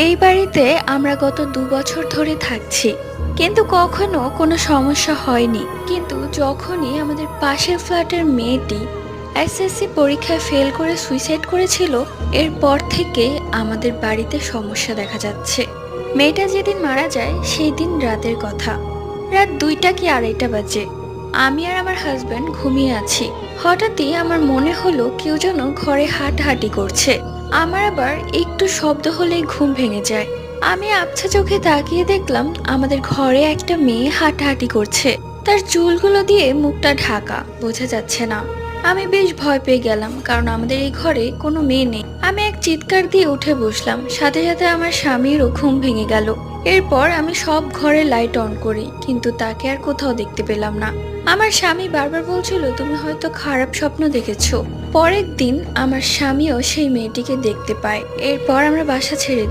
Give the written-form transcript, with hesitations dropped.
এই বাড়িতে আমরা গত 2 বছর ধরে থাকছি, কিন্তু কখনো কোনো সমস্যা হয়নি। কিন্তু যখনই আমাদের পাশের ফ্ল্যাটের মেয়েটি এসএসসি পরীক্ষায় ফেল করে সুইসাইড করেছিল, এরপর থেকে আমাদের বাড়িতে সমস্যা দেখা যাচ্ছে। মেয়েটা যেদিন মারা যায় সেই দিন রাতের কথা, রাত 2টা কি 2:30 বাজে। আমি আর আমার হাজবেন্ড ঘুমিয়ে আছি। হঠাৎই আমার মনে হলো কেউ যেন ঘরে হাঁটাহাঁটি করছে। আমার আবার একটু শব্দ হলেই ঘুম ভেঙে যায়। আমি আবছা চোখে তাকিয়ে দেখলাম আমাদের ঘরে একটা মেয়ে হাঁটাহাঁটি করছে। তার চুলগুলো দিয়ে মুখটা ঢাকা, বোঝা যাচ্ছে না। আমি বেশ ভয় পেয়ে গেলাম, কারণ আমাদের এই ঘরে কোনো মেয়ে নেই। আমি এক চিৎকার দিয়ে উঠে বসলাম, সাথে সাথে আমার স্বামীরও ঘুম ভেঙে গেল। এরপর আমি সব ঘরে লাইট অন করি, কিন্তু তাকে আর কোথাও দেখতে পেলাম না। আমার স্বামী বারবার বলছিল তুমি হয়তো খারাপ স্বপ্ন দেখেছো। পরের দিন আমার স্বামীও সেই মেয়েটিকে দেখতে পায়। এরপর আমরা বাসা ছেড়ে